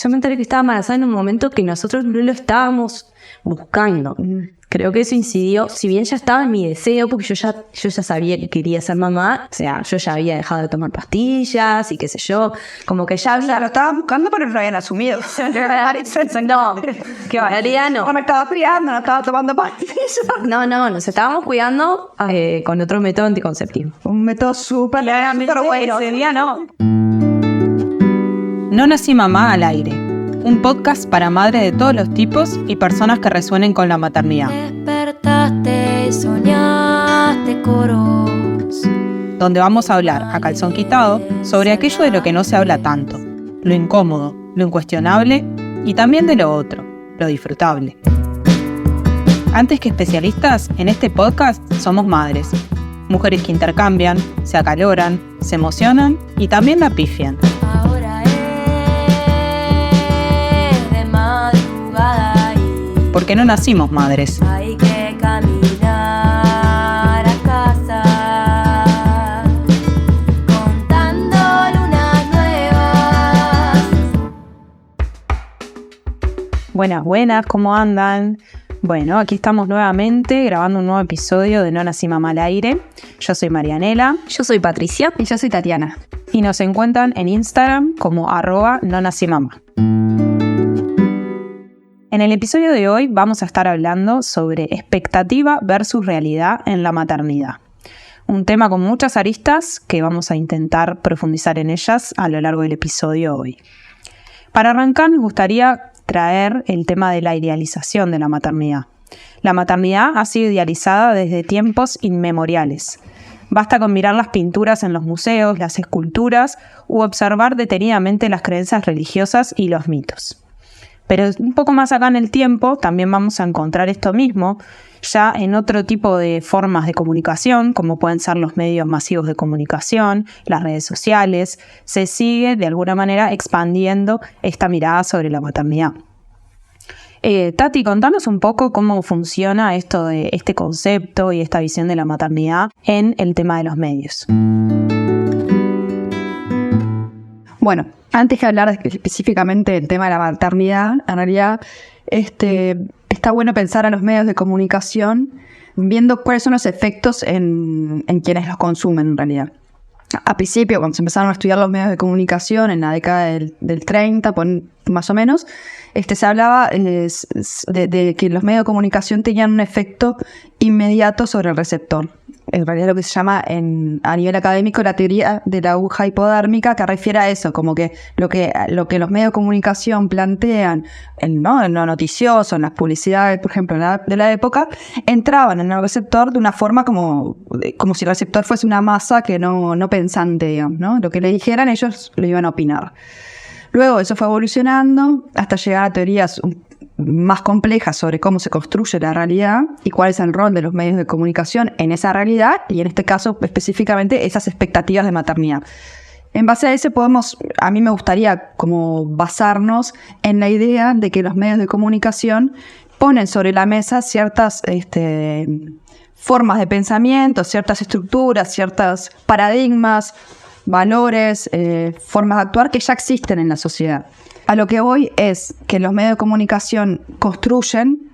Yo me enteré que estaba embarazada en un momento que nosotros no lo estábamos buscando. Creo que eso incidió, si bien ya estaba en mi deseo, porque yo ya sabía que quería ser mamá, o sea, yo ya había dejado de tomar pastillas y qué sé yo, como que ya Lo estaba buscando, pero no lo habían asumido. No, que en realidad no. No me estaba criando, no estaba tomando pastillas. No, nos estábamos cuidando con otro método anticonceptivo. Un método súper bueno. Ese día no. No nací mamá al aire. Un podcast para madres de todos los tipos y personas que resuenen con la maternidad. Despertaste y soñaste coros. Donde vamos a hablar, a calzón quitado, sobre aquello de lo que no se habla tanto. Lo incómodo, lo incuestionable y también de lo otro, lo disfrutable. Antes que especialistas, en este podcast somos madres. Mujeres que intercambian, se acaloran, se emocionan y también la pifian. Ahora es de madrugada y Porque no nacimos madres. hay que caminar a casa contando lunas nuevas. Buenas, ¿cómo andan? Bueno, aquí estamos nuevamente grabando un nuevo episodio de No Nací Mamá al Aire. Yo soy Marianela. Yo soy Patricia. Y yo soy Tatiana. Y nos encuentran en Instagram como @nonacimamá. En el episodio de hoy vamos a estar hablando sobre expectativa versus realidad en la maternidad. Un tema con muchas aristas que vamos a intentar profundizar en ellas a lo largo del episodio hoy. Para arrancar, nos gustaría traer el tema de la idealización de la maternidad. La maternidad ha sido idealizada desde tiempos inmemoriales. Basta con mirar las pinturas en los museos, las esculturas u observar detenidamente las creencias religiosas y los mitos. Pero un poco más acá en el tiempo también vamos a encontrar esto mismo ya en otro tipo de formas de comunicación, como pueden ser los medios masivos de comunicación, las redes sociales. Se sigue de alguna manera expandiendo esta mirada sobre la maternidad. Tati, contanos un poco cómo funciona esto de este concepto y esta visión de la maternidad en el tema de los medios. Bueno, antes que hablar específicamente del tema de la maternidad, en realidad está bueno pensar a los medios de comunicación viendo cuáles son los efectos en quienes los consumen en realidad. A principio, cuando se empezaron a estudiar los medios de comunicación en la década del 30, más o menos, se hablaba de que los medios de comunicación tenían un efecto inmediato sobre el receptor. En realidad lo que se llama a nivel académico la teoría de la aguja hipodérmica, que refiere a eso, como que lo que los medios de comunicación plantean en lo noticioso, en las publicidades, por ejemplo, de la época, entraban en el receptor de una forma como si el receptor fuese una masa que no pensante, digamos, ¿no? Lo que le dijeran ellos lo iban a opinar. Luego eso fue evolucionando hasta llegar a teorías más complejas sobre cómo se construye la realidad y cuál es el rol de los medios de comunicación en esa realidad y en este caso específicamente esas expectativas de maternidad. En base a eso a mí me gustaría como basarnos en la idea de que los medios de comunicación ponen sobre la mesa ciertas formas de pensamiento, ciertas estructuras, ciertos paradigmas, valores, formas de actuar que ya existen en la sociedad. A lo que voy es que los medios de comunicación construyen,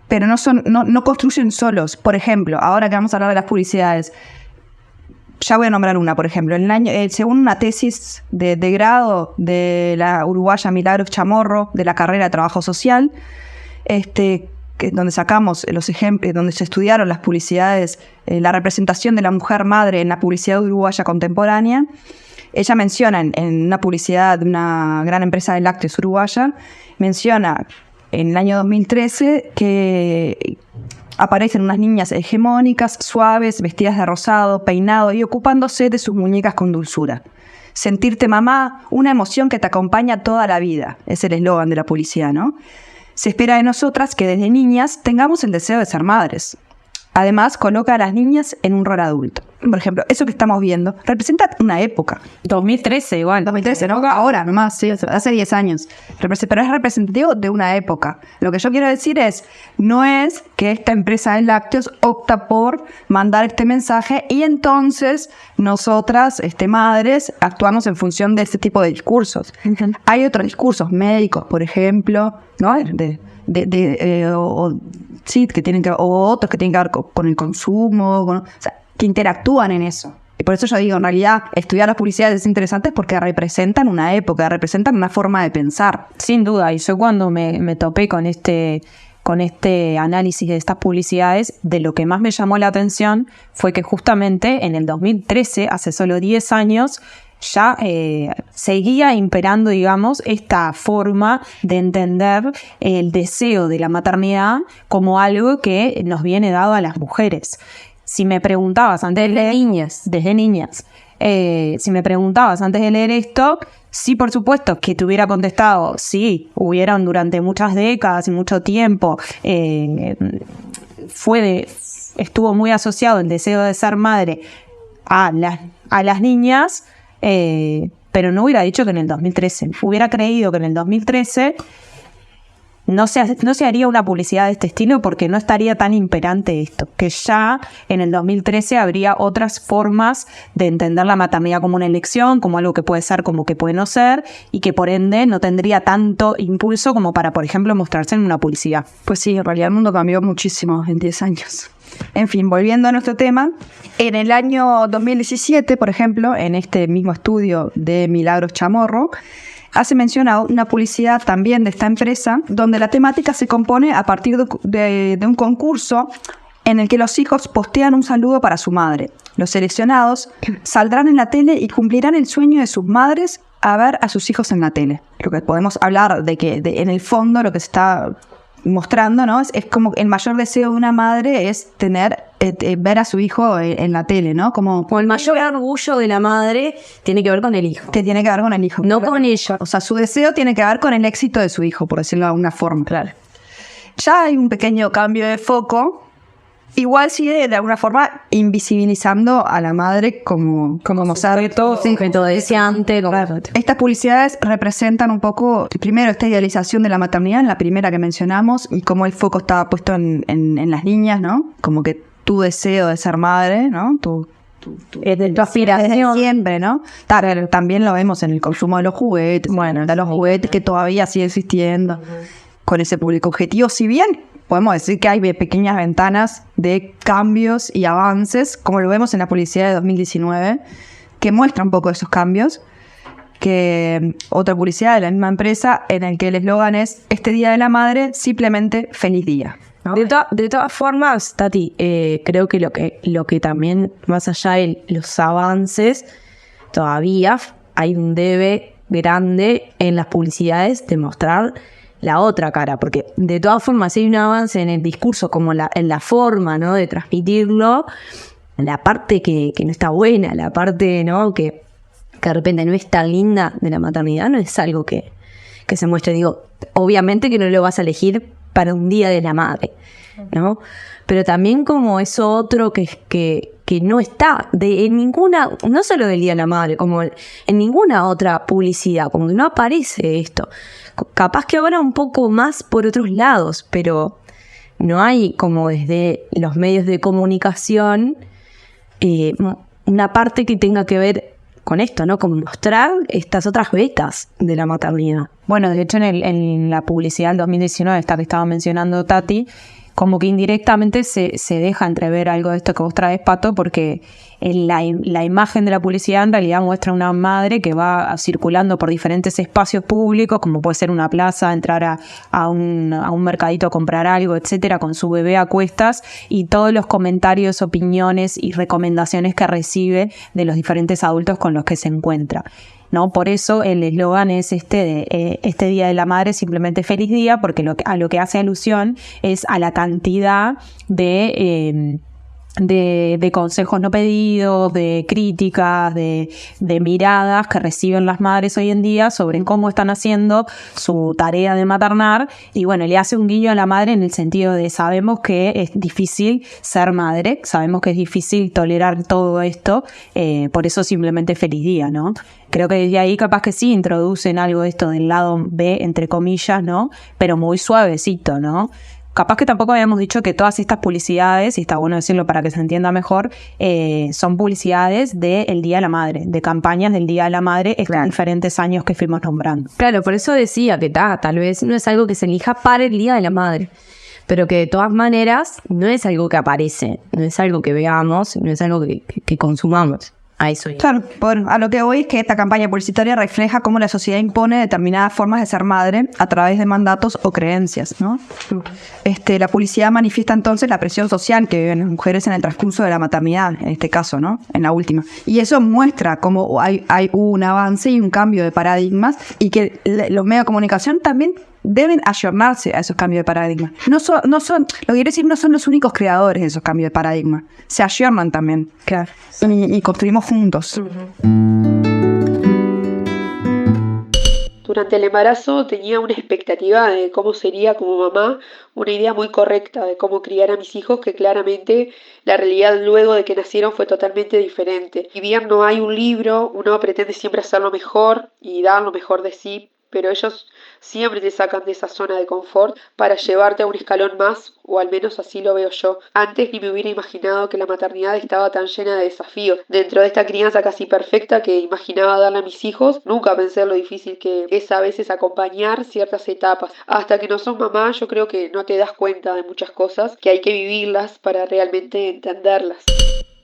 pero no construyen solos. Por ejemplo, ahora que vamos a hablar de las publicidades, ya voy a nombrar una, por ejemplo. Según una tesis de grado de la uruguaya Milagros Chamorro, de la carrera de Trabajo Social, donde sacamos los ejemplos, donde se estudiaron las publicidades, la representación de la mujer madre en la publicidad uruguaya contemporánea. Ella menciona en una publicidad de una gran empresa de lácteos uruguaya, menciona en el año 2013 que aparecen unas niñas hegemónicas, suaves, vestidas de rosado, peinado y ocupándose de sus muñecas con dulzura. Sentirte mamá, una emoción que te acompaña toda la vida, es el eslogan de la publicidad, ¿no? Se espera de nosotras que desde niñas tengamos el deseo de ser madres. Además, coloca a las niñas en un rol adulto. por ejemplo, eso que estamos viendo representa una época. 2013 igual. 2013, ¿no? Ahora nomás, sí, o sea, hace 10 años. Pero es representativo de una época. Lo que yo quiero decir es, no es que esta empresa de lácteos opta por mandar este mensaje y entonces nosotras, madres, actuamos en función de este tipo de discursos. Hay otros discursos médicos, por ejemplo, ¿no? Sí, que tienen que, o otros que tienen que ver con el consumo, o sea, que interactúan en eso. Y por eso yo digo, en realidad, estudiar las publicidades es interesante porque representan una época, representan una forma de pensar. Sin duda, y yo cuando me topé con este análisis de estas publicidades, de lo que más me llamó la atención fue que justamente en el 2013, hace solo 10 años, ya seguía imperando, digamos, esta forma de entender el deseo de la maternidad como algo que nos viene dado a las mujeres. Si me preguntabas antes de leer... Desde niñas. Si me preguntabas antes de leer esto, sí, por supuesto, que te hubiera contestado, sí, hubieron durante muchas décadas y mucho tiempo, estuvo muy asociado el deseo de ser madre a las niñas, pero no hubiera dicho que en el 2013. Hubiera creído que en el 2013 no se haría una publicidad de este estilo porque no estaría tan imperante esto, que ya en el 2013 habría otras formas de entender la maternidad como una elección, como algo que puede ser, como que puede no ser, y que por ende no tendría tanto impulso como para, por ejemplo, mostrarse en una publicidad. Pues sí, en realidad el mundo cambió muchísimo en 10 años. En fin, volviendo a nuestro tema, en el año 2017, por ejemplo, en este mismo estudio de Milagros Chamorro, hace mención a una publicidad también de esta empresa, donde la temática se compone a partir de un concurso en el que los hijos postean un saludo para su madre. Los seleccionados saldrán en la tele y cumplirán el sueño de sus madres a ver a sus hijos en la tele. Lo que podemos hablar de que en el fondo lo que se está mostrando, ¿no? Es como el mayor deseo de una madre es tener ver a su hijo en la tele, ¿no? Como el mayor orgullo de la madre tiene que ver con el hijo. Que tiene que ver con el hijo. No con ella. O sea, su deseo tiene que ver con el éxito de su hijo, por decirlo de alguna forma. Claro. Ya hay un pequeño cambio de foco. Igual sigue de alguna forma invisibilizando a la madre como sujeto deseante. Estas publicidades representan un poco, primero, esta idealización de la maternidad, en la primera que mencionamos, y cómo el foco estaba puesto en las niñas, ¿no? Como que tu deseo de ser madre, ¿no? Tu aspiración. Desde siempre, ¿no? También lo vemos en el consumo de los juguetes. Bueno, de los juguetes que todavía sigue existiendo con ese público objetivo, si bien podemos decir que hay pequeñas ventanas de cambios y avances, como lo vemos en la publicidad de 2019, que muestra un poco esos cambios. Que otra publicidad de la misma empresa, en el que el eslogan es: este Día de la Madre, simplemente feliz día. ¿No? De todas formas, Tati, creo que lo que también, más allá de los avances, todavía hay un debe grande en las publicidades de mostrar la otra cara, porque de todas formas hay un avance en el discurso, como en la forma, ¿no?, de transmitirlo, la parte que no está buena, la parte, ¿no?, que de repente no es tan linda de la maternidad, no es algo que se muestre. Digo, obviamente que no lo vas a elegir para un día de la madre, ¿no? Pero también como eso otro que no está en ninguna, no solo del Día de la Madre, como en ninguna otra publicidad, como que no aparece esto. Capaz que ahora un poco más por otros lados, pero no hay como desde los medios de comunicación una parte que tenga que ver con esto, ¿no? Como mostrar estas otras vetas de la maternidad. Bueno, de hecho en la publicidad del 2019, esta que estaba mencionando Tati, como que indirectamente se deja entrever algo de esto que vos traes, Pato, porque la imagen de la publicidad en realidad muestra una madre que va circulando por diferentes espacios públicos, como puede ser una plaza, entrar a un mercadito a comprar algo, etcétera, con su bebé a cuestas, y todos los comentarios, opiniones y recomendaciones que recibe de los diferentes adultos con los que se encuentra, ¿no? Por eso el eslogan es este Día de la Madre, simplemente feliz día, porque a lo que hace alusión es a la cantidad de de consejos no pedidos, de críticas, de miradas que reciben las madres hoy en día sobre cómo están haciendo su tarea de maternar. Y bueno, le hace un guiño a la madre en el sentido de sabemos que es difícil ser madre, sabemos que es difícil tolerar todo esto, por eso simplemente feliz día, ¿no? Creo que desde ahí capaz que sí introducen algo de esto del lado B, entre comillas, ¿no? Pero muy suavecito, ¿no? Capaz que tampoco habíamos dicho que todas estas publicidades, y está bueno decirlo para que se entienda mejor, son publicidades del Día de la Madre, de campañas del Día de la Madre, estos diferentes años que fuimos nombrando. Claro, por eso decía que tal vez no es algo que se elija para el Día de la Madre, pero que de todas maneras no es algo que aparece, no es algo que veamos, no es algo que consumamos. A eso. Claro, bueno, a lo que voy es que esta campaña publicitaria refleja cómo la sociedad impone determinadas formas de ser madre a través de mandatos o creencias, ¿no? La publicidad manifiesta entonces la presión social que viven las mujeres en el transcurso de la maternidad, en este caso, ¿no? En la última. Y eso muestra cómo hay un avance y un cambio de paradigmas y que los medios de comunicación también deben ayornarse a esos cambios de paradigma. No son, lo que quiero decir, no son los únicos creadores de esos cambios de paradigma. Se ayornan también. Claro. Y construimos juntos. Durante el embarazo tenía una expectativa de cómo sería como mamá, una idea muy correcta de cómo criar a mis hijos, que claramente la realidad luego de que nacieron fue totalmente diferente. Si bien no hay un libro, uno pretende siempre hacerlo mejor y dar lo mejor de sí, pero ellos siempre te sacan de esa zona de confort para llevarte a un escalón más, o al menos así lo veo yo. Antes ni me hubiera imaginado que la maternidad estaba tan llena de desafíos. Dentro de esta crianza casi perfecta que imaginaba darle a mis hijos, nunca pensé en lo difícil que es a veces acompañar ciertas etapas. Hasta que no sos mamá, yo creo que no te das cuenta de muchas cosas, que hay que vivirlas para realmente entenderlas.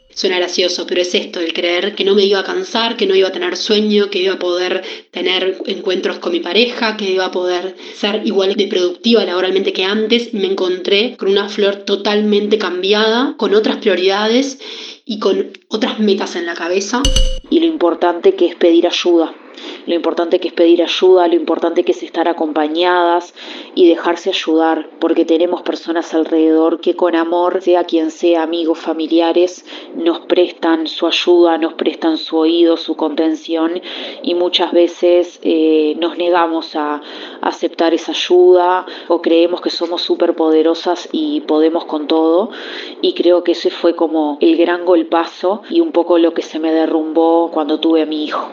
Suena gracioso, pero es esto, el creer que no me iba a cansar, que no iba a tener sueño, que iba a poder tener encuentros con mi pareja, que iba a poder ser igual de productiva laboralmente que antes. Me encontré con una Flor totalmente cambiada, con otras prioridades y con otras metas en la cabeza. Y lo importante que es pedir ayuda. Lo importante que es pedir ayuda, lo importante que es estar acompañadas y dejarse ayudar, porque tenemos personas alrededor que con amor, sea quien sea, amigos, familiares, nos prestan su ayuda, nos prestan su oído, su contención, y muchas veces nos negamos a aceptar esa ayuda o creemos que somos súper poderosas y podemos con todo, y creo que ese fue como el gran golpazo y un poco lo que se me derrumbó cuando tuve a mi hijo.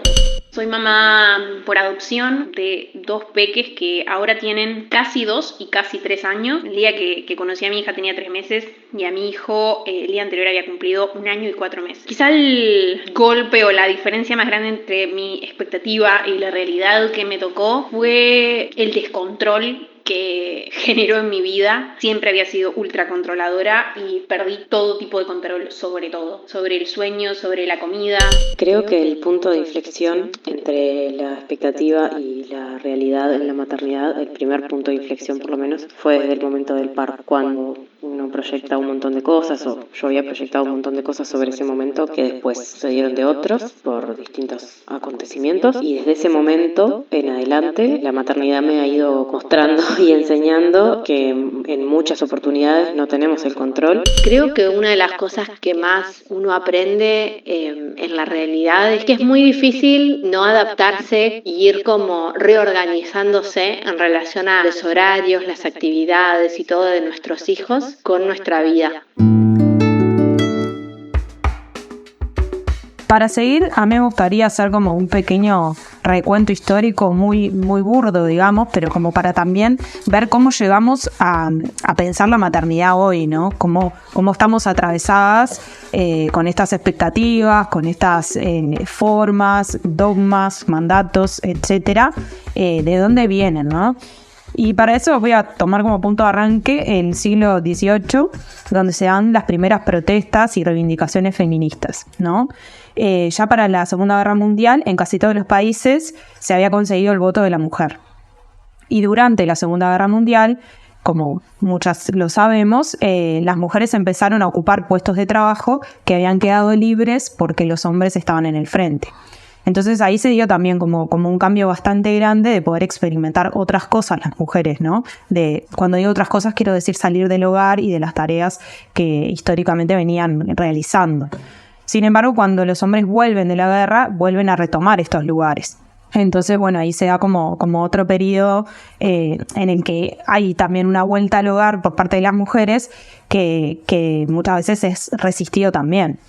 Soy mamá por adopción de 2 peques que ahora tienen casi 2 y casi 3 años. El día que conocí a mi hija tenía 3 meses y a mi hijo el día anterior había cumplido 1 año y 4 meses. Quizá el golpe o la diferencia más grande entre mi expectativa y la realidad que me tocó fue el descontrol que generó en mi vida. Siempre había sido ultra controladora y perdí todo tipo de control sobre todo, sobre el sueño, sobre la comida. Creo que el punto de inflexión entre la expectativa y la realidad en la maternidad, el primer punto de inflexión por lo menos, fue desde el momento del parto, cuando uno proyecta un montón de cosas, o yo había proyectado un montón de cosas sobre ese momento que después se dieron de otros por distintos acontecimientos, y desde ese momento en adelante la maternidad me ha ido mostrando y enseñando que en muchas oportunidades no tenemos el control. Creo que una de las cosas que más uno aprende en la realidad es que es muy difícil no adaptarse y ir como reorganizándose en relación a los horarios, las actividades y todo de nuestros hijos con nuestra vida. Para seguir, a mí me gustaría hacer como un pequeño recuento histórico muy, muy burdo, digamos, pero como para también ver cómo llegamos a pensar la maternidad hoy, ¿no? Cómo estamos atravesadas con estas expectativas, con estas formas, dogmas, mandatos, etcétera, de dónde vienen, ¿no? Y para eso voy a tomar como punto de arranque el siglo XVIII, donde se dan las primeras protestas y reivindicaciones feministas, ¿no? Ya para la Segunda Guerra Mundial, en casi todos los países se había conseguido el voto de la mujer. Y durante la Segunda Guerra Mundial, como muchas lo sabemos, las mujeres empezaron a ocupar puestos de trabajo que habían quedado libres porque los hombres estaban en el frente. Entonces ahí se dio también como un cambio bastante grande de poder experimentar otras cosas las mujeres, ¿no? Cuando digo otras cosas quiero decir salir del hogar y de las tareas que históricamente venían realizando. Sin embargo, cuando los hombres vuelven de la guerra, vuelven a retomar estos lugares. Entonces, bueno, ahí se da como otro periodo en el que hay también una vuelta al hogar por parte de las mujeres que muchas veces es resistido también.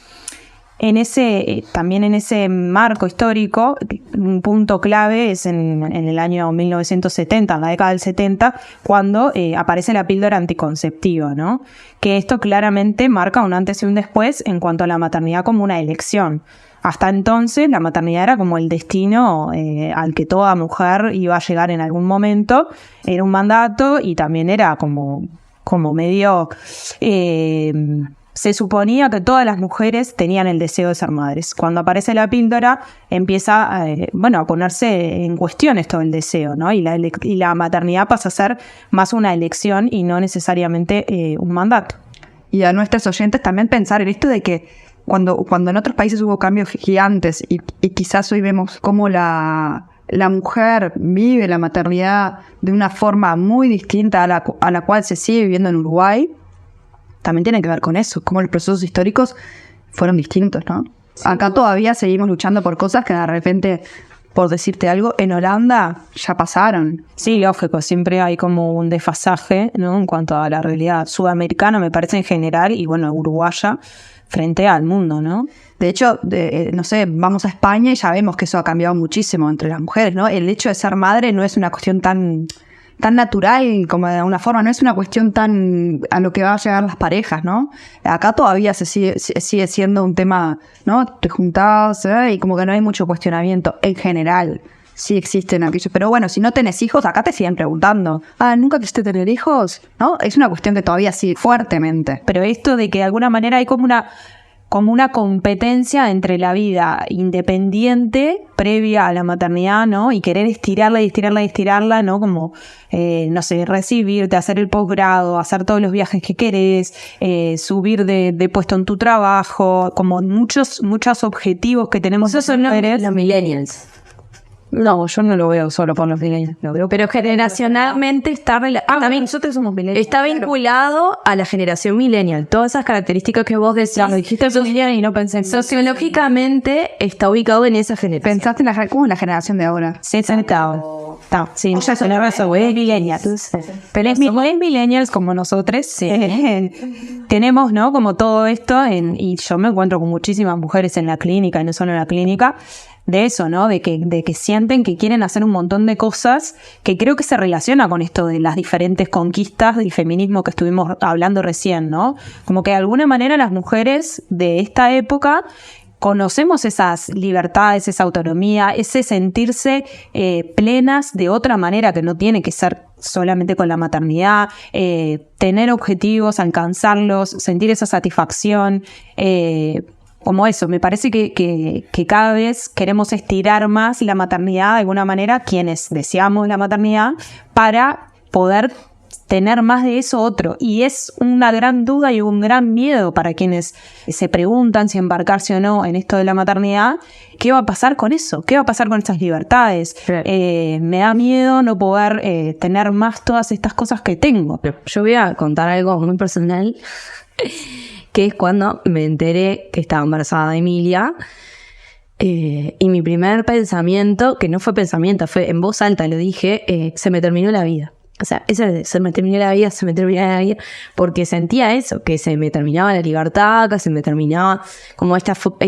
También en ese marco histórico, un punto clave es en el año 1970, en la década del 70, cuando aparece la píldora anticonceptiva, ¿no? Que esto claramente marca un antes y un después en cuanto a la maternidad como una elección. Hasta entonces la maternidad era como el destino al que toda mujer iba a llegar en algún momento, era un mandato y también era como medio... se suponía que todas las mujeres tenían el deseo de ser madres. Cuando aparece la píldora empieza a ponerse en cuestión esto del deseo, ¿no? Y la maternidad pasa a ser más una elección y no necesariamente un mandato. Y a nuestros oyentes también pensar en esto de que cuando en otros países hubo cambios gigantes y quizás hoy vemos cómo la mujer vive la maternidad de una forma muy distinta a la cual se sigue viviendo en Uruguay, también tiene que ver con eso, cómo los procesos históricos fueron distintos, ¿no? Sí. Acá todavía seguimos luchando por cosas que de repente, por decirte algo, en Holanda ya pasaron. Sí, lógico, siempre hay como un desfasaje, ¿no? En cuanto a la realidad sudamericana, me parece en general, y bueno, uruguaya, frente al mundo, ¿no? De hecho, no sé, vamos a España y ya vemos que eso ha cambiado muchísimo entre las mujeres, ¿no? El hecho de ser madre no es una cuestión tan natural como de alguna forma, no es una cuestión tan a lo que van a llegar las parejas, ¿no? Acá todavía se sigue siendo un tema, ¿no? Te juntás y como que no hay mucho cuestionamiento en general. Sí existen aquellos, pero bueno, si no tenés hijos, acá te siguen preguntando, ¿nunca quisiste tener hijos? ¿No? Es una cuestión que todavía sí, fuertemente. Pero esto de que de alguna manera hay como una competencia entre la vida independiente previa a la maternidad, ¿no? Y querer estirarla, ¿no? Como, no sé, recibirte, hacer el posgrado, hacer todos los viajes que querés, subir de puesto en tu trabajo, como muchos objetivos que tenemos. Esos son los millennials. No, yo no lo veo solo por los millennials, lo veo. Pero generacionalmente también nosotros somos millennials. Está vinculado a la generación millennial. Todas esas características que vos decís. Claro, dijiste millennial y no pensé en sociológicamente está ubicado en esa generación. ¿Pensaste en la generación de ahora? Sí, sí, ya son razón, es millennials. Pero es millennials como nosotros. Sí. Tenemos, ¿no? Como todo esto, y yo me encuentro con muchísimas mujeres en la clínica, y no solo en la clínica, de eso, ¿no? De que sienten que quieren hacer un montón de cosas que creo que se relaciona con esto de las diferentes conquistas del feminismo que estuvimos hablando recién, ¿no? Como que de alguna manera las mujeres de esta época conocemos esas libertades, esa autonomía, ese sentirse plenas de otra manera que no tiene que ser solamente con la maternidad, tener objetivos, alcanzarlos, sentir esa satisfacción, como eso, me parece que cada vez queremos estirar más la maternidad de alguna manera, quienes deseamos la maternidad, para poder tener más de eso otro. Y es una gran duda y un gran miedo para quienes se preguntan si embarcarse o no en esto de la maternidad. ¿Qué va a pasar con eso? ¿Qué va a pasar con estas libertades? Sí. Me da miedo no poder tener más todas estas cosas que tengo. Yo voy a contar algo muy personal, que es cuando me enteré que estaba embarazada de Emilia, y mi primer pensamiento, que no fue pensamiento, fue en voz alta, lo dije, se me terminó la vida. O sea, se me terminó la vida, porque sentía eso, que se me terminaba la libertad, que se me terminaba como esta forma,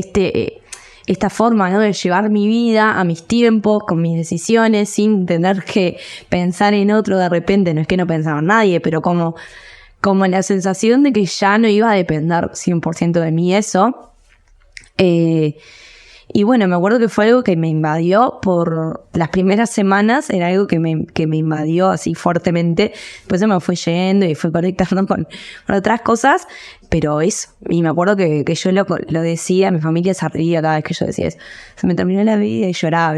¿no? De llevar mi vida a mis tiempos, con mis decisiones, sin tener que pensar en otro de repente. No es que no pensaba en nadie, pero como la sensación de que ya no iba a depender 100% de mí eso. Y bueno, me acuerdo que fue algo que me invadió por las primeras semanas, era algo que me invadió así fuertemente. Después se me fue yendo y fue conectando con otras cosas, pero eso. Y me acuerdo que yo lo decía, mi familia se reía cada vez que yo decía eso. Se me terminó la vida y lloraba.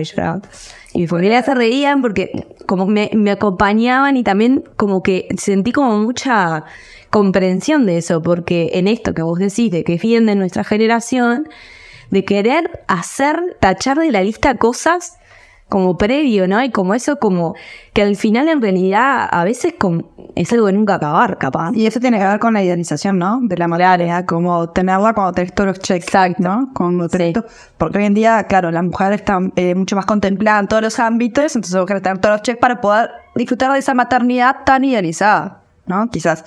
Y mi familia se reían porque como me acompañaban, y también como que sentí como mucha comprensión de eso, porque en esto que vos decís, de que es bien de nuestra generación, de querer tachar de la lista cosas como previo, ¿no? Y como eso, como que al final en realidad a veces es algo de nunca acabar, capaz. Y eso tiene que ver con la idealización, ¿no? De la maternidad, como tenerla cuando tenés todos los checks, ¿no? Cuando tenés porque hoy en día, claro, la mujer está mucho más contemplada en todos los ámbitos, entonces vos querés tener todos los checks para poder disfrutar de esa maternidad tan idealizada, ¿no? Quizás.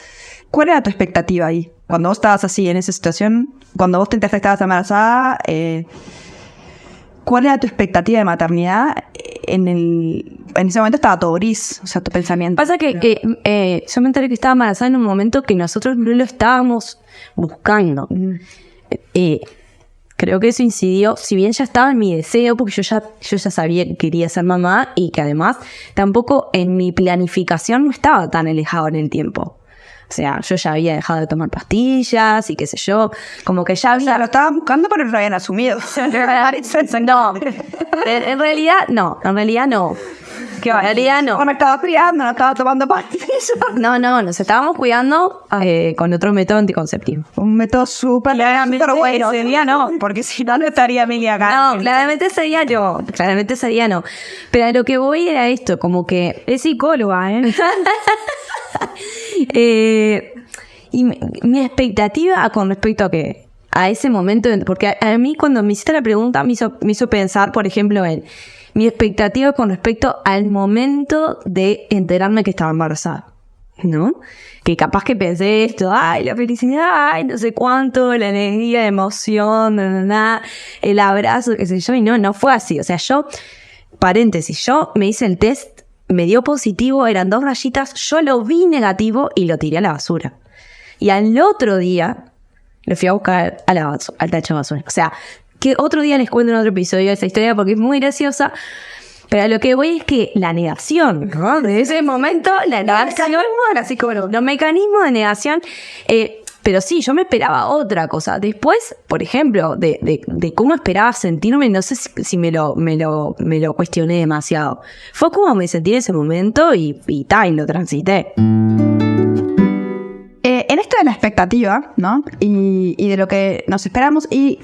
¿Cuál era tu expectativa ahí? Cuando vos estabas así, en esa situación, cuando vos te enteraste que estabas embarazada, ¿cuál era tu expectativa de maternidad? En ese momento estaba todo gris, o sea, tu pensamiento. Pasa que yo me enteré que estaba embarazada en un momento que nosotros no lo estábamos buscando. Creo que eso incidió, si bien ya estaba en mi deseo, porque yo ya sabía que quería ser mamá y que además tampoco en mi planificación no estaba tan alejado en el tiempo. O sea, yo ya había dejado de tomar pastillas y qué sé yo, como que ya había... O sea, lo estaban buscando pero lo habían asumido. No, en realidad no. En realidad no. O me estaba criando, no estaba tomando pastillas. No, nos estábamos cuidando con otro método anticonceptivo. Un método súper bueno. Sería no, porque si no, no estaría Emilia acá. No, claramente sería no. Pero a lo que voy era esto, como que... Es psicóloga, y mi expectativa con respecto a ese momento, porque a mí cuando me hiciste la pregunta me hizo pensar, por ejemplo, en mi expectativa con respecto al momento de enterarme que estaba embarazada, ¿no? Que capaz que pensé esto, ay, la felicidad, ay, no sé cuánto, la alegría, la emoción, el abrazo, qué sé yo, y no fue así. O sea, yo me hice el test, me dio positivo, eran 2 rayitas, yo lo vi negativo y lo tiré a la basura. Y al otro día lo fui a buscar al tacho de basura. O sea, que otro día les cuento en otro episodio de esa historia porque es muy graciosa. Pero a lo que voy es que la negación, ¿no? De ese momento, la negación, así como los mecanismos de negación. Pero sí, yo me esperaba otra cosa. Después, por ejemplo, de cómo esperaba sentirme, no sé si me lo cuestioné demasiado. Fue como me sentí en ese momento y lo transité. En esto de la expectativa, ¿no? Y de lo que nos esperamos y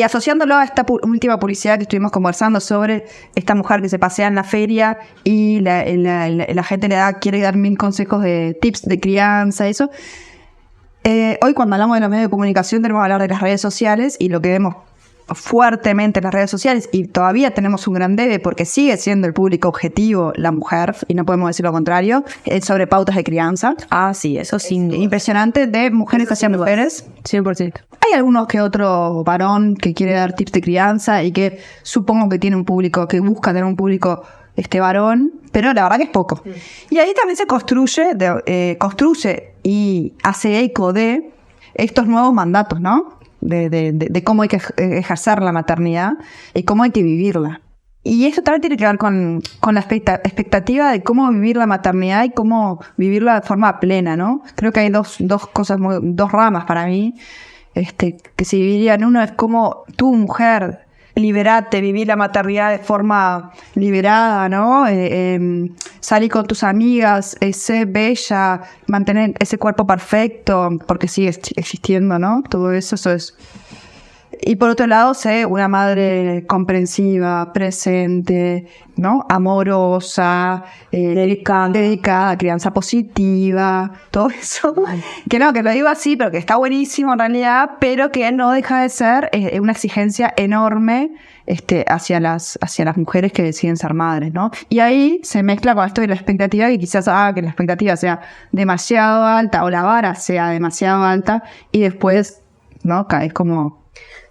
asociándolo a esta última publicidad que estuvimos conversando sobre esta mujer que se pasea en la feria y la gente quiere dar 1000 consejos de tips de crianza, eso. Hoy cuando hablamos de los medios de comunicación tenemos que hablar de las redes sociales y lo que vemos fuertemente en las redes sociales, y todavía tenemos un gran debe porque sigue siendo el público objetivo la mujer, y no podemos decir lo contrario, sobre pautas de crianza. Ah, sí, eso sí. Impresionante, de mujeres hacia mujeres. 100%. Hay algunos que otro varón que quiere dar tips de crianza y que supongo que tiene un público, que busca tener un público varón, pero la verdad que es poco. Y ahí también se construye y hace eco de estos nuevos mandatos, ¿no? De cómo hay que ejercer la maternidad y cómo hay que vivirla. Y eso también tiene que ver con la expectativa de cómo vivir la maternidad y cómo vivirla de forma plena, ¿no? Creo que hay dos ramas para mí que se dividirían. Uno es cómo tú, mujer, liberate, vivir la maternidad de forma liberada, ¿no? Salir con tus amigas, ser bella, mantener ese cuerpo perfecto, porque sigue existiendo, ¿no? Todo eso es. Y por otro lado, ser una madre comprensiva, presente, ¿no? Amorosa, dedicada, crianza positiva, todo eso. Que lo digo así, pero que está buenísimo en realidad, pero que no deja de ser una exigencia enorme hacia las mujeres que deciden ser madres, ¿no? Y ahí se mezcla con esto de la expectativa, que quizás haga que la expectativa sea demasiado alta o la vara sea demasiado alta y después, ¿no? Caes como...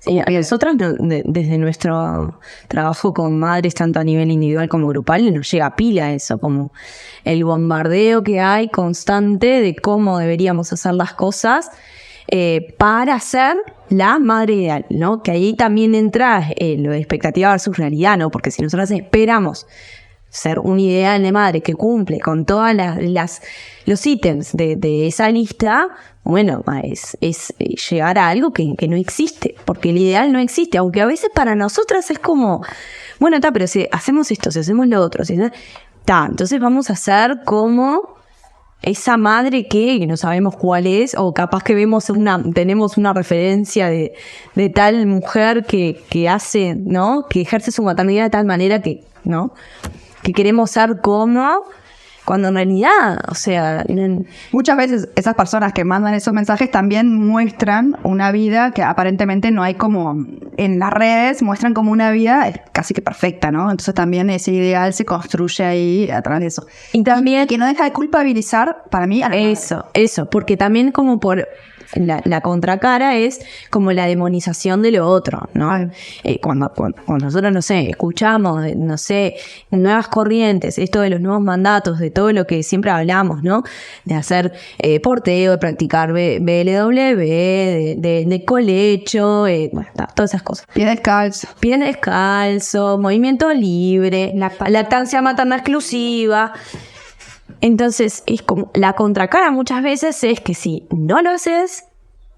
Sí, nosotras desde nuestro trabajo con madres, tanto a nivel individual como grupal, nos llega pila eso, como el bombardeo que hay constante de cómo deberíamos hacer las cosas para ser la madre ideal, ¿no? Que ahí también entra lo de expectativa versus realidad, ¿no? Porque si nosotras esperamos ser un ideal de madre que cumple con todas los ítems de esa lista, bueno, es llegar a algo que no existe, porque el ideal no existe, aunque a veces para nosotras es como, bueno, pero si hacemos esto, si hacemos lo otro, entonces vamos a hacer como esa madre que no sabemos cuál es, o capaz que tenemos una referencia de tal mujer que hace, ¿no? Que ejerce su maternidad de tal manera que, ¿no? Que queremos ser como, cuando en realidad, o sea, Muchas veces esas personas que mandan esos mensajes también muestran una vida que aparentemente no hay como en las redes, muestran como una vida casi que perfecta, ¿no? Entonces también ese ideal se construye ahí a través de eso. Y también que no deja de culpabilizar para mí a la madre. Eso, porque también como por la contracara es como la demonización de lo otro, ¿no? Cuando nosotros, no sé, escuchamos, no sé, nuevas corrientes, esto de los nuevos mandatos, de todo lo que siempre hablamos, ¿no? De hacer porteo, de practicar BLW, de colecho, bueno, todas esas cosas. Pie descalzo, movimiento libre, lactancia materna exclusiva. Entonces, es como la contracara muchas veces es que si no lo haces,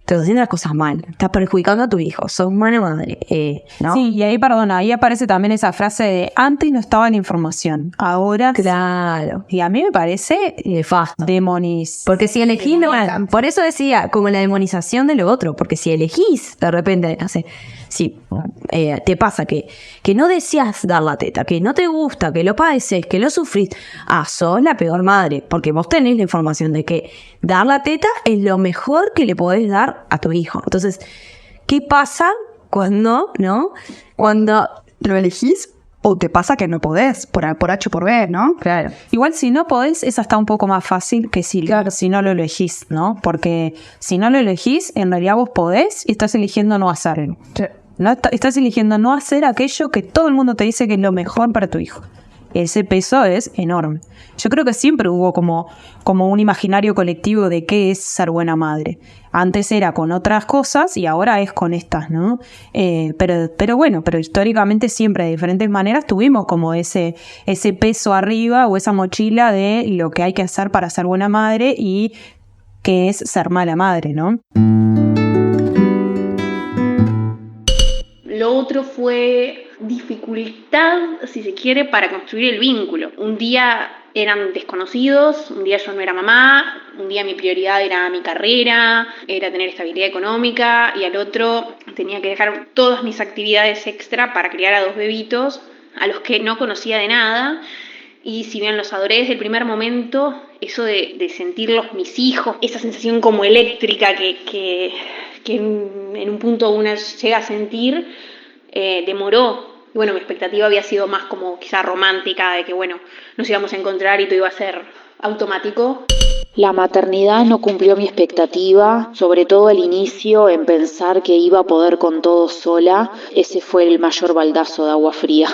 te estás haciendo las cosas mal, estás perjudicando a tu hijo, sos mala madre, ¿no? Sí, y ahí aparece también esa frase de antes no estaba la información, ahora claro. Y a mí me parece nefasto. Porque si elegís, por eso decía, como la demonización de lo otro, porque si elegís, de repente, no sé, si te pasa que no deseas dar la teta, que no te gusta, que lo padeces, que lo sufrís, sos la peor madre, porque vos tenés la información de que dar la teta es lo mejor que le podés dar a tu hijo. Entonces, ¿qué pasa cuando lo elegís? O te pasa que no podés, por H o por B, ¿no? Claro. Igual si no podés, es hasta un poco más fácil que si no lo elegís, ¿no? Porque si no lo elegís, en realidad vos podés y estás eligiendo no hacerlo. Sí. Estás eligiendo no hacer aquello que todo el mundo te dice que es lo mejor para tu hijo. Ese peso es enorme. Yo creo que siempre hubo como un imaginario colectivo de qué es ser buena madre. Antes era con otras cosas y ahora es con estas, ¿no? Pero históricamente siempre de diferentes maneras tuvimos como ese peso arriba o esa mochila de lo que hay que hacer para ser buena madre y qué es ser mala madre, ¿no? Lo otro fue dificultad, si se quiere, para construir el vínculo. Un día eran desconocidos, un día yo no era mamá, un día mi prioridad era mi carrera, era tener estabilidad económica, y al otro tenía que dejar todas mis actividades extra para criar a 2 bebitos a los que no conocía de nada. Y si bien los adoré desde el primer momento, eso de sentirlos mis hijos, esa sensación como eléctrica que en un punto uno llega a sentir, demoró. Y bueno, mi expectativa había sido más como quizá romántica, de que bueno, nos íbamos a encontrar y todo iba a ser automático. La maternidad no cumplió mi expectativa, sobre todo al inicio, en pensar que iba a poder con todo sola. Ese fue el mayor baldazo de agua fría.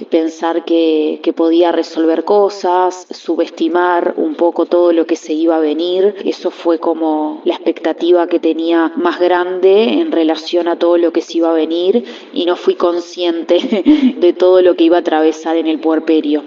Pensar que podía resolver cosas, subestimar un poco todo lo que se iba a venir. Eso fue como la expectativa que tenía más grande en relación a todo lo que se iba a venir, y no fui consciente de todo lo que iba a atravesar en el puerperio.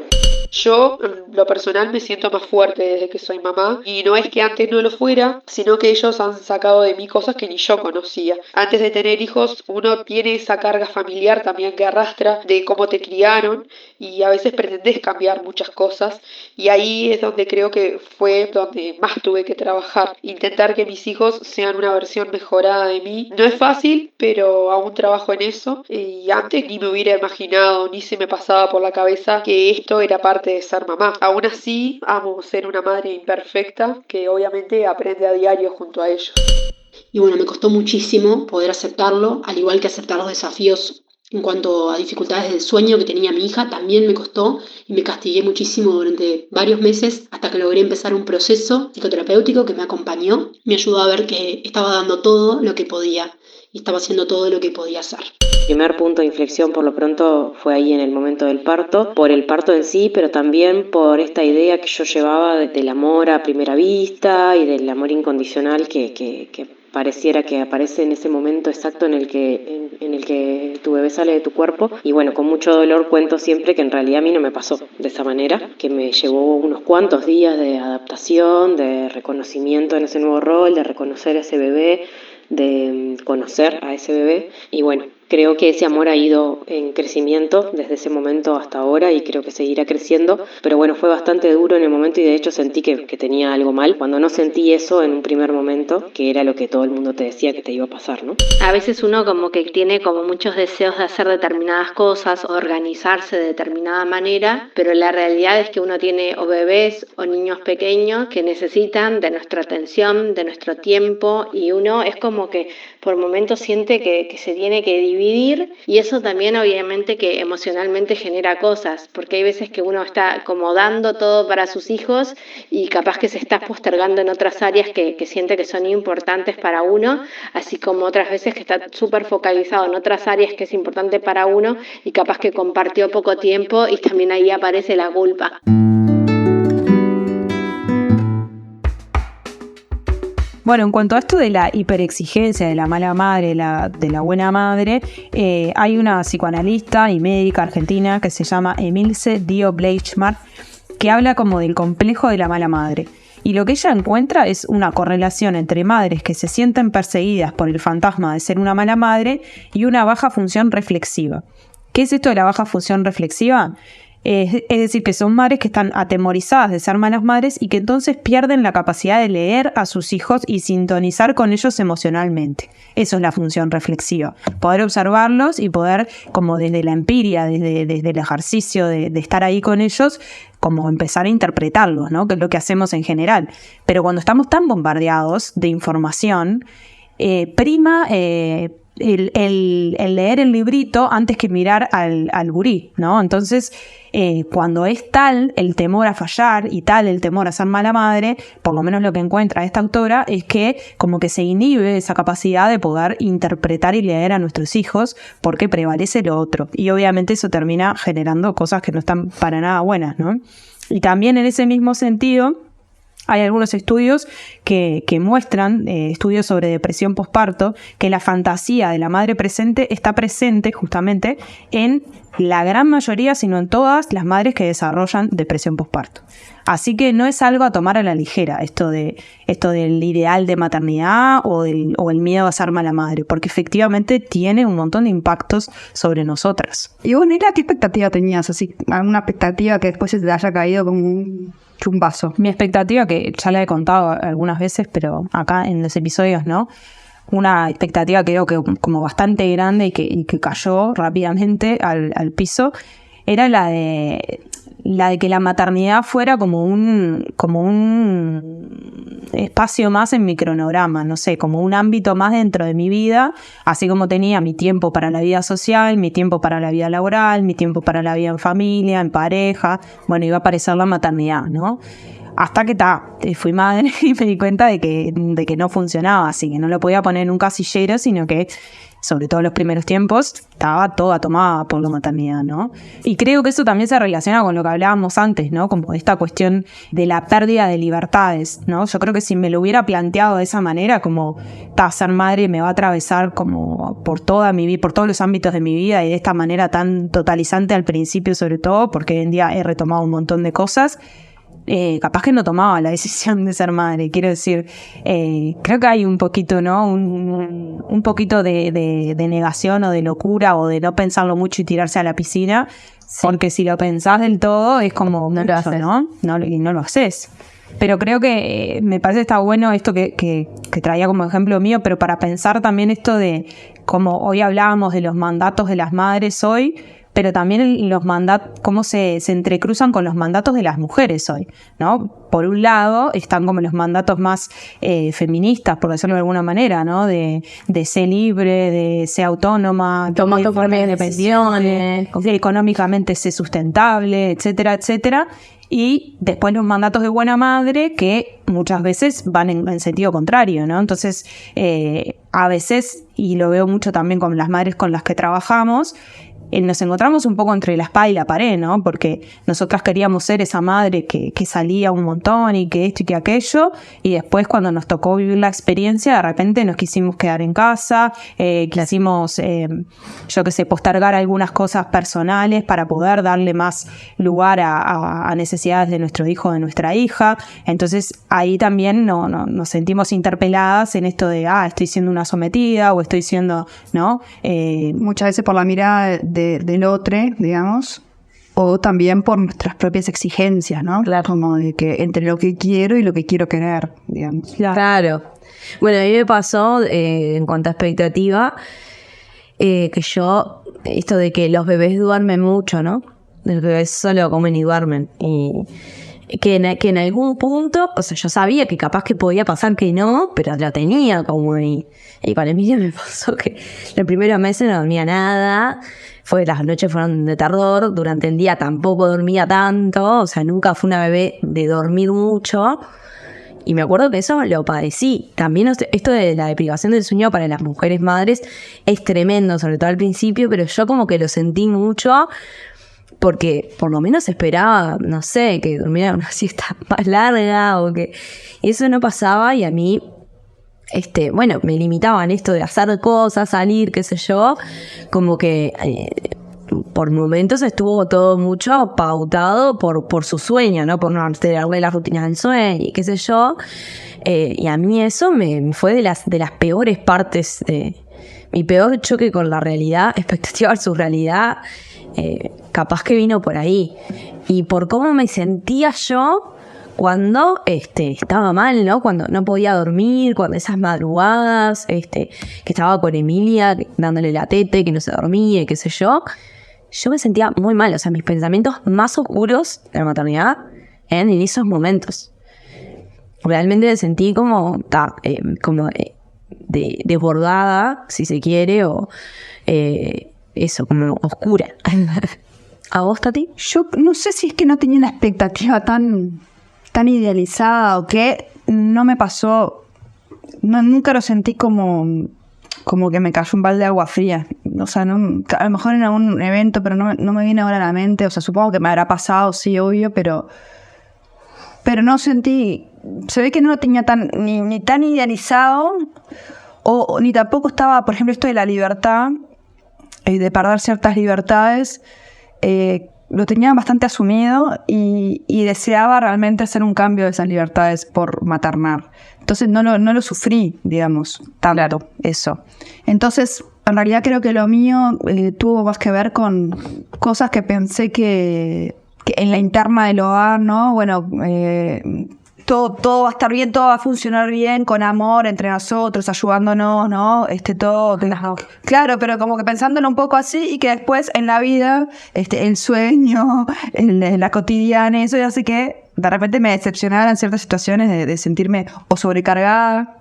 Yo, en lo personal, me siento más fuerte desde que soy mamá, y no es que antes no lo fuera, sino que ellos han sacado de mí cosas que ni yo conocía. Antes de tener hijos, uno tiene esa carga familiar también que arrastra de cómo te criaron, y a veces pretendés cambiar muchas cosas, y ahí es donde creo que fue donde más tuve que trabajar. Intentar que mis hijos sean una versión mejorada de mí. No es fácil, pero aún trabajo en eso, y antes ni me hubiera imaginado, ni se me pasaba por la cabeza que esto era parte de ser mamá. Aún así, amo ser una madre imperfecta que obviamente aprende a diario junto a ellos. Y bueno, me costó muchísimo poder aceptarlo, al igual que aceptar los desafíos en cuanto a dificultades del sueño que tenía mi hija. También me costó y me castigué muchísimo durante varios meses hasta que logré empezar un proceso psicoterapéutico que me acompañó, me ayudó a ver que estaba dando todo lo que podía y estaba haciendo todo lo que podía hacer. El primer punto de inflexión por lo pronto fue ahí en el momento del parto, por el parto en sí, pero también por esta idea que yo llevaba del amor a primera vista y del amor incondicional que pareciera que aparece en ese momento exacto en el que tu bebé sale de tu cuerpo. Y bueno, con mucho dolor cuento siempre que en realidad a mí no me pasó de esa manera, que me llevó unos cuantos días de adaptación, de reconocimiento en ese nuevo rol, de reconocer a ese bebé, de conocer a ese bebé. Y bueno, Creo que ese amor ha ido en crecimiento desde ese momento hasta ahora y creo que seguirá creciendo, pero bueno, fue bastante duro en el momento y de hecho sentí que tenía algo mal cuando no sentí eso en un primer momento, que era lo que todo el mundo te decía que te iba a pasar, ¿no? A veces uno como que tiene como muchos deseos de hacer determinadas cosas o organizarse de determinada manera, pero la realidad es que uno tiene o bebés o niños pequeños que necesitan de nuestra atención, de nuestro tiempo, y uno es como que por momentos siente que se tiene que dividir, y eso también obviamente que emocionalmente genera cosas, porque hay veces que uno está como dando todo para sus hijos y capaz que se está postergando en otras áreas que siente que son importantes para uno, así como otras veces que está súper focalizado en otras áreas que es importante para uno y capaz que compartió poco tiempo y también ahí aparece la culpa. Bueno, en cuanto a esto de la hiperexigencia, de la mala madre, de la buena madre, hay una psicoanalista y médica argentina que se llama Emilce Dio-Bleichmark, que habla como del complejo de la mala madre. Y lo que ella encuentra es una correlación entre madres que se sienten perseguidas por el fantasma de ser una mala madre y una baja función reflexiva. ¿Qué es esto de la baja función reflexiva? Es decir, que son madres que están atemorizadas de ser malas madres y que entonces pierden la capacidad de leer a sus hijos y sintonizar con ellos emocionalmente. Eso es la función reflexiva. Poder observarlos y poder, como desde la empiria, desde el ejercicio de estar ahí con ellos, como empezar a interpretarlos, ¿no? Que es lo que hacemos en general. Pero cuando estamos tan bombardeados de información, prima el leer el librito antes que mirar al gurí, ¿no? Entonces, cuando es tal el temor a fallar y tal el temor a ser mala madre, por lo menos lo que encuentra esta autora es que como que se inhibe esa capacidad de poder interpretar y leer a nuestros hijos porque prevalece lo otro. Y obviamente eso termina generando cosas que no están para nada buenas, ¿no? Y también en ese mismo sentido, hay algunos estudios que muestran, estudios sobre depresión posparto, que la fantasía de la madre presente está presente justamente en la gran mayoría, sino en todas las madres que desarrollan depresión posparto. Así que no es algo a tomar a la ligera, esto del ideal de maternidad o el miedo a ser mala madre, porque efectivamente tiene un montón de impactos sobre nosotras. Y bueno, ¿y qué expectativa tenías? Así, ¿alguna expectativa que después se te haya caído como un chumbazo? Mi expectativa, que ya la he contado algunas veces, pero acá en los episodios no, una expectativa que creo que como bastante grande y que cayó rápidamente al piso, era la de que la maternidad fuera como un espacio más en mi cronograma, no sé, como un ámbito más dentro de mi vida, así como tenía mi tiempo para la vida social, mi tiempo para la vida laboral, mi tiempo para la vida en familia, en pareja, bueno, iba a aparecer la maternidad, ¿no? Hasta que fui madre y me di cuenta de que no funcionaba así, que no lo podía poner en un casillero, sino que, sobre todo en los primeros tiempos, estaba toda tomada por la maternidad, ¿no? Y creo que eso también se relaciona con lo que hablábamos antes, ¿no? Como esta cuestión de la pérdida de libertades, ¿no? Yo creo que si me lo hubiera planteado de esa manera, como ser madre me va a atravesar como por toda mi vida, por todos los ámbitos de mi vida y de esta manera tan totalizante al principio, sobre todo, porque hoy en día he retomado un montón de cosas, capaz que no tomaba la decisión de ser madre. Quiero decir, creo que hay un poquito, ¿no? Un poquito de negación o de locura o de no pensarlo mucho y tirarse a la piscina, sí. Porque si lo pensás del todo es como no mucho, lo haces, ¿no? Y no lo haces. Pero creo que me parece que está bueno esto que traía como ejemplo mío, pero para pensar también esto de como hoy hablábamos de los mandatos de las madres hoy, pero también los mandatos, cómo se entrecruzan con los mandatos de las mujeres hoy, ¿no? Por un lado están como los mandatos más feministas, por decirlo de alguna manera, ¿no? De ser libre, de ser autónoma, tomar tus propias decisiones, económicamente ser sustentable, etcétera, etcétera. Y después los mandatos de buena madre que muchas veces van en sentido contrario, ¿no? Entonces, a veces, y lo veo mucho también con las madres con las que trabajamos, nos encontramos un poco entre la espada y la pared, ¿no? Porque nosotras queríamos ser esa madre que salía un montón y que esto y que aquello, y después cuando nos tocó vivir la experiencia, de repente nos quisimos quedar en casa, quisimos, yo qué sé, postergar algunas cosas personales para poder darle más lugar a necesidades de nuestro hijo, de nuestra hija. Entonces ahí también nos sentimos interpeladas en esto de, estoy siendo una sometida o estoy siendo, ¿no? Muchas veces por la mirada del otro, digamos, o también por nuestras propias exigencias, ¿no? Claro. Como de que entre lo que quiero y lo que quiero querer, digamos. Claro. Bueno, a mí me pasó, en cuanto a expectativa, que yo, esto de que los bebés duermen mucho, ¿no? Los bebés solo comen y duermen. Y que en algún punto, o sea, yo sabía que capaz que podía pasar que no, pero lo tenía como ahí. Y con Emilia me pasó que los primeros meses no dormía nada. Las noches fueron de terror. Durante el día tampoco dormía tanto. O sea, nunca fue una bebé de dormir mucho. Y me acuerdo que eso lo padecí. También esto de la deprivación del sueño para las mujeres madres es tremendo, sobre todo al principio, pero yo como que lo sentí mucho porque por lo menos esperaba, no sé, que durmiera una siesta más larga o que... Y eso no pasaba y a mí, bueno, me limitaban esto de hacer cosas, salir, qué sé yo, como que... por momentos estuvo todo mucho pautado por su sueño, ¿no? Por no alterarle las rutinas del sueño y qué sé yo. Y a mí eso me fue de las peores partes. Mi peor choque con la realidad, expectativa versus realidad, capaz que vino por ahí. Y por cómo me sentía yo cuando estaba mal, ¿no? Cuando no podía dormir, cuando esas madrugadas, que estaba con Emilia dándole la tete, que no se dormía y qué sé yo. Yo me sentía muy mal, o sea, mis pensamientos más oscuros de la maternidad eran en esos momentos. Realmente me sentí como desbordada, si se quiere, o eso, como oscura. ¿A vos, Tati? Yo no sé si es que no tenía una expectativa tan idealizada o qué, no me pasó, nunca lo sentí como que me cayó un balde de agua fría. O sea, a lo mejor en algún evento, pero no me viene ahora a la mente. O sea, supongo que me habrá pasado, sí, obvio, pero no sentí... Se ve que no lo tenía ni tan idealizado o ni tampoco estaba, por ejemplo, esto de la libertad, de perder ciertas libertades, lo tenía bastante asumido y deseaba realmente hacer un cambio de esas libertades por maternar. Entonces no lo sufrí, digamos, tanto. Claro. Eso. Entonces, en realidad creo que lo mío tuvo más que ver con cosas que pensé que en la interna del hogar, ¿no? Bueno, todo va a estar bien, todo va a funcionar bien, con amor entre nosotros, ayudándonos, ¿no? Todo. Claro, pero como que pensándolo un poco así y que después en la vida, el sueño, en la cotidiana, eso ya hace que de repente me decepcionaran ciertas situaciones de sentirme o sobrecargada,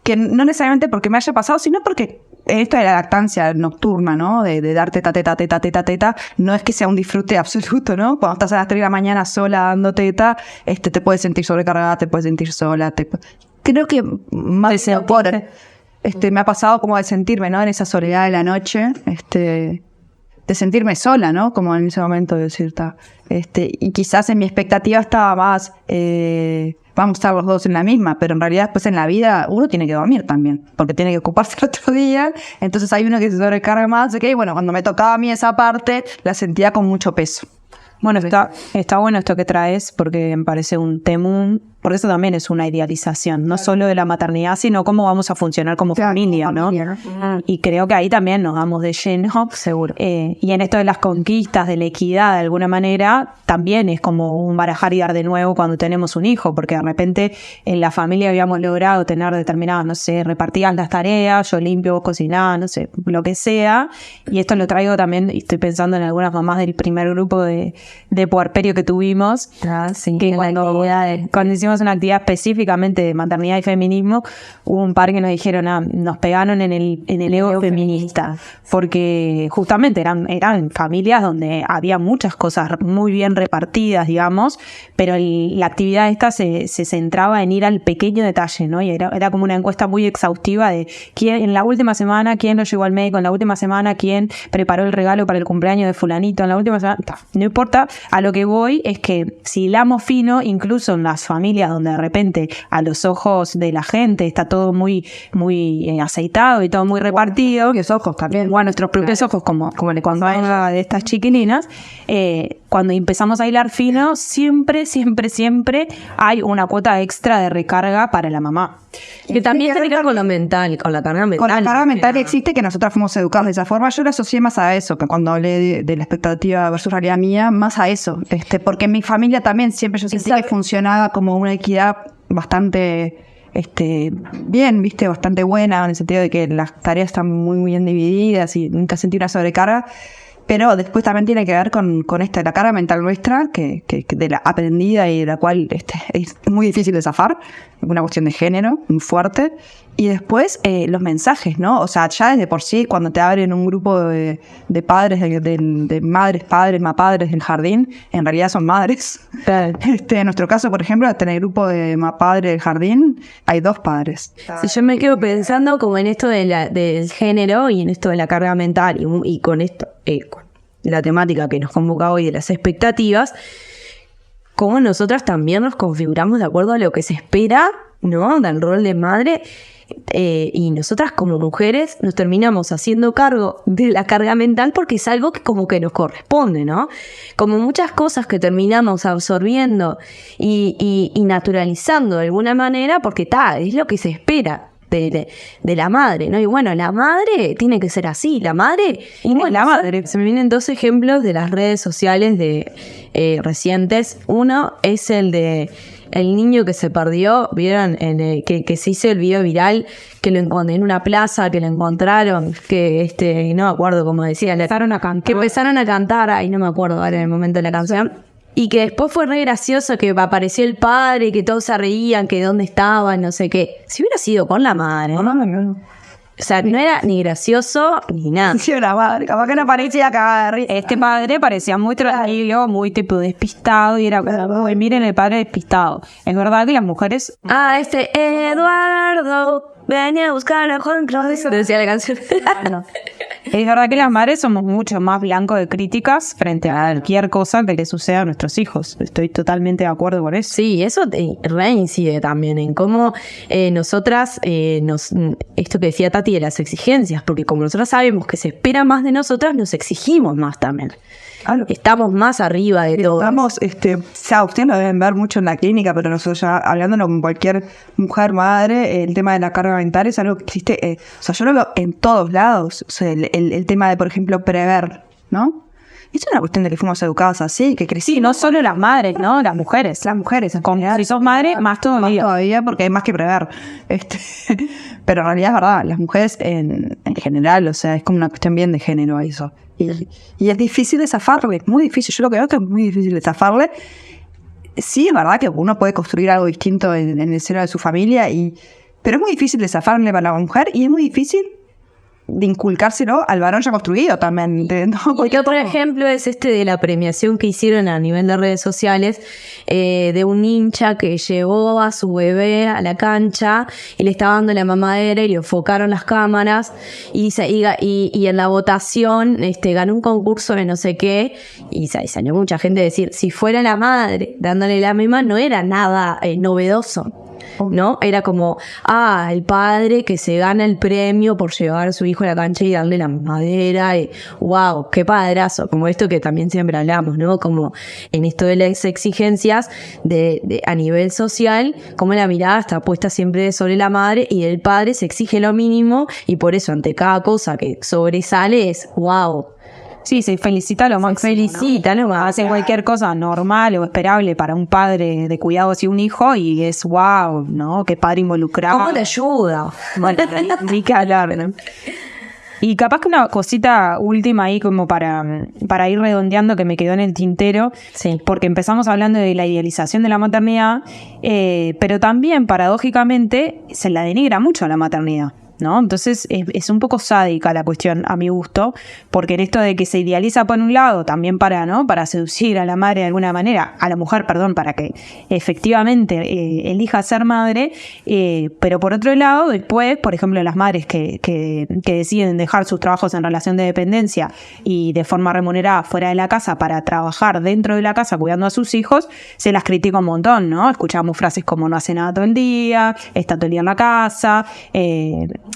que no necesariamente porque me haya pasado, sino porque esto de la lactancia nocturna, ¿no? De dar teta, no es que sea un disfrute absoluto, ¿no? Cuando estás a las 3 de la mañana sola dando teta, te puedes sentir sobrecargada, te puedes sentir sola. Creo que más me ha pasado como de sentirme, ¿no? En esa soledad de la noche, de sentirme sola, ¿no? Como en ese momento de decir, y quizás en mi expectativa estaba más, vamos a estar los dos en la misma, pero en realidad después en la vida uno tiene que dormir también, porque tiene que ocuparse el otro día, entonces hay uno que se sobrecarga más, y bueno, cuando me tocaba a mí esa parte, la sentía con mucho peso. Bueno, está bueno esto que traes, porque me parece un temún, porque eso también es una idealización, no solo de la maternidad, sino cómo vamos a funcionar como familia, ¿no? Y creo que ahí también nos damos de lleno. Seguro. Y en esto de las conquistas, de la equidad, de alguna manera, también es como un barajar y dar de nuevo cuando tenemos un hijo, porque de repente en la familia habíamos logrado tener determinadas, no sé, repartidas las tareas, yo limpio, vos cocinás, no sé, lo que sea. Y esto lo traigo también, y estoy pensando en algunas mamás del primer grupo de puerperio que tuvimos, Sí, que cuando hicimos hicimos una actividad específicamente de maternidad y feminismo, hubo un par que nos dijeron, nos pegaron en el ego feminista, porque justamente eran familias donde había muchas cosas muy bien repartidas, digamos, pero la actividad esta se centraba en ir al pequeño detalle, ¿no? Y era como una encuesta muy exhaustiva de quién, en la última semana, quién lo llevó al médico, en la última semana, quién preparó el regalo para el cumpleaños de fulanito, en la última semana, no importa, a lo que voy es que si hilamos fino, incluso en las familias donde de repente a los ojos de la gente está todo muy aceitado y todo muy repartido, Los ojos también. bueno, nuestros propios ojos, como cuando habla de estas chiquilinas, cuando empezamos a hilar fino, siempre hay una cuota extra de recarga para la mamá. Que también tiene que ver con lo mental, con la carga mental. Con la carga mental existe, que nosotras fuimos educadas de esa forma. Yo lo asocié más a eso, que cuando hablé de la expectativa versus realidad mía, más a eso. Porque en mi familia también siempre yo sentí que funcionaba como una equidad bastante bien, ¿viste? Bastante buena, en el sentido de que las tareas están muy bien divididas y nunca sentí una sobrecarga. Pero después también tiene que ver con la carga mental nuestra, que de la aprendida y de la cual es muy difícil de zafar, una cuestión de género muy fuerte. Y después los mensajes, ¿no? O sea, ya desde por sí, cuando te abren un grupo de padres, de madres, padres, mapadres del jardín, en realidad son madres. En nuestro caso, por ejemplo, en el grupo de mapadres del jardín, hay 2 padres. Si yo me quedo pensando como en esto del género y en esto de la carga mental y con esto, con la temática que nos convoca hoy de las expectativas, cómo nosotras también nos configuramos de acuerdo a lo que se espera, ¿no? Del rol de madre. Y nosotras como mujeres nos terminamos haciendo cargo de la carga mental porque es algo que como que nos corresponde, ¿no? Como muchas cosas que terminamos absorbiendo y naturalizando de alguna manera porque es lo que se espera de la madre, ¿no? Y bueno, la madre tiene que ser así, la madre... Y bueno, la madre. Se me vienen 2 ejemplos de las redes sociales recientes. Uno es el de el niño que se perdió, vieron que se hizo el video viral, que lo encontré en una plaza, que lo encontraron, que no me acuerdo cómo decía, Empezaron a cantar. que empezaron a cantar, ahí no me acuerdo ahora en el momento de la canción, y que después fue re gracioso que apareció el padre, que todos se reían, que dónde estaban, no sé qué. Si hubiera sido con la madre, ¿no? O sea, no era ni gracioso ni nada. Sí, la madre, capaz que no parecía cagada de risa. Este padre parecía muy tranquilo, muy tipo despistado, y era como, "Uy, miren el padre despistado". Es verdad que las mujeres... Eduardo, venía a buscar a Juan Claudio, decía la canción. Es verdad que las madres somos mucho más blancos de críticas frente a cualquier cosa que le suceda a nuestros hijos. Estoy totalmente de acuerdo con eso. Sí, eso reincide también en cómo nosotras, esto que decía Tati de las exigencias, porque como nosotras sabemos que se espera más de nosotras, nos exigimos más también. Claro. Estamos más arriba de todo. Estamos, ustedes lo deben ver mucho en la clínica, pero nosotros ya hablándolo con cualquier mujer, madre, el tema de la carga mental es algo que existe, o sea, yo lo veo en todos lados, o sea, el tema de, por ejemplo, prever, ¿no? Y es una cuestión de que fuimos educadas así, que crecimos. Sí, no solo las madres, ¿no? Las mujeres. Las mujeres, Si sos madre, más todavía. Más todavía, porque hay más que prever. Pero en realidad es verdad, las mujeres en general, o sea, es como una cuestión bien de género eso. Y es difícil de zafarle, es muy difícil. Yo lo que veo es que es muy difícil de zafarle. Sí, es verdad que uno puede construir algo distinto en el seno de su familia, pero es muy difícil de zafarle para la mujer y es muy difícil de inculcárselo al varón ya construido también. ¿No? Porque otro ejemplo es de la premiación que hicieron a nivel de redes sociales de un hincha que llevó a su bebé a la cancha y le estaba dando la mamadera y le enfocaron las cámaras y en la votación ganó un concurso de no sé qué y salió mucha gente a decir, si fuera la madre dándole la mema no era nada novedoso, ¿no? Era como, el padre que se gana el premio por llevar a su hijo a la cancha y darle la madera, y wow, qué padrazo, como esto que también siempre hablamos, ¿no? Como en esto de las exigencias a nivel social, como la mirada está puesta siempre sobre la madre y el padre se exige lo mínimo y por eso ante cada cosa que sobresale es wow. Sí, se felicita lo más. Felicita lo más. Hacen cualquier cosa normal o esperable para un padre de cuidados y un hijo y es wow, ¿no? Qué padre involucrado. ¿Cómo te ayuda? Bueno, ni que hablar, ¿no? Y capaz que una cosita última ahí como para ir redondeando que me quedó en el tintero, Sí. porque empezamos hablando de la idealización de la maternidad, pero también paradójicamente se la denigra mucho a la maternidad, ¿no? Entonces es un poco sádica la cuestión a mi gusto, porque en esto de que se idealiza por un lado también para seducir a la madre de alguna manera, a la mujer, perdón, para que efectivamente elija ser madre, pero por otro lado después, por ejemplo, las madres que deciden dejar sus trabajos en relación de dependencia y de forma remunerada fuera de la casa para trabajar dentro de la casa cuidando a sus hijos, se las critica un montón, ¿no? Escuchamos frases como no hace nada todo el día, está todo el día en la casa,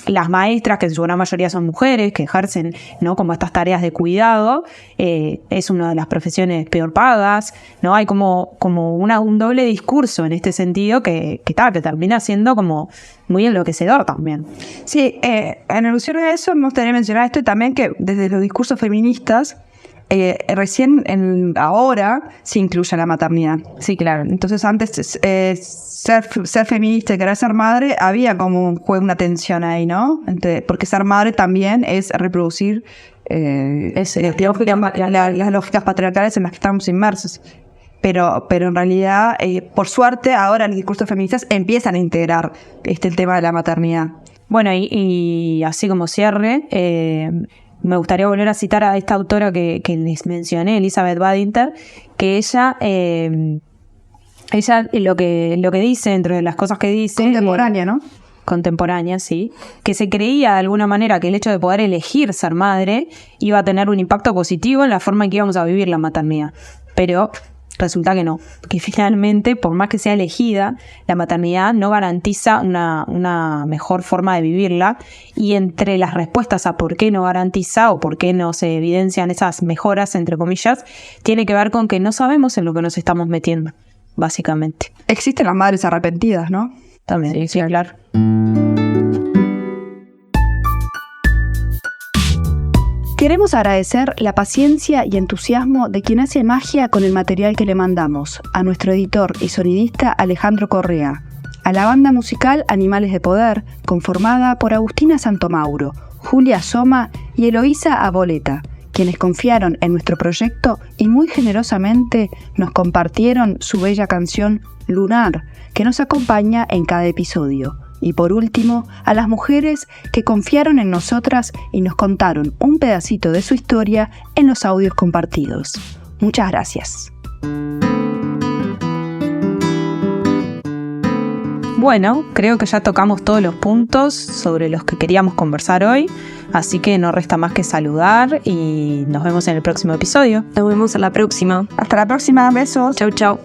las maestras, que en su gran mayoría son mujeres, que ejercen, ¿no?, como estas tareas de cuidado, es una de las profesiones peor pagas, ¿no? Hay como un doble discurso en este sentido que termina siendo como muy enloquecedor también. Sí, en alusión a eso me gustaría mencionar esto y también que desde los discursos feministas ahora se incluye la maternidad. Sí, claro. Entonces antes ser feminista y querer ser madre había como una tensión ahí, ¿no? Porque ser madre también es reproducir las lógicas patriarcales en las que estamos inmersos. Pero en realidad, por suerte, ahora los discursos feministas empiezan a integrar el tema de la maternidad. Bueno, y así como cierre, me gustaría volver a citar a esta autora que les mencioné, Elizabeth Badinter, que ella lo que dice, entre las cosas que dice... Contemporánea, ¿no? Contemporánea, sí. Que se creía de alguna manera que el hecho de poder elegir ser madre iba a tener un impacto positivo en la forma en que íbamos a vivir la maternidad. Pero resulta que no, que finalmente, por más que sea elegida, la maternidad no garantiza una mejor forma de vivirla, y entre las respuestas a por qué no garantiza o por qué no se evidencian esas mejoras, entre comillas, tiene que ver con que no sabemos en lo que nos estamos metiendo, básicamente. Existen las madres arrepentidas, ¿no? También, sí, claro. Queremos agradecer la paciencia y entusiasmo de quien hace magia con el material que le mandamos, a nuestro editor y sonidista Alejandro Correa, a la banda musical Animales de Poder, conformada por Agustina Santomauro, Julia Soma y Eloísa Aboleta, quienes confiaron en nuestro proyecto y muy generosamente nos compartieron su bella canción Lunar, que nos acompaña en cada episodio. Y por último, a las mujeres que confiaron en nosotras y nos contaron un pedacito de su historia en los audios compartidos. Muchas gracias. Bueno, creo que ya tocamos todos los puntos sobre los que queríamos conversar hoy, así que no resta más que saludar y nos vemos en el próximo episodio. Nos vemos en la próxima. Hasta la próxima, besos. Chau, chau.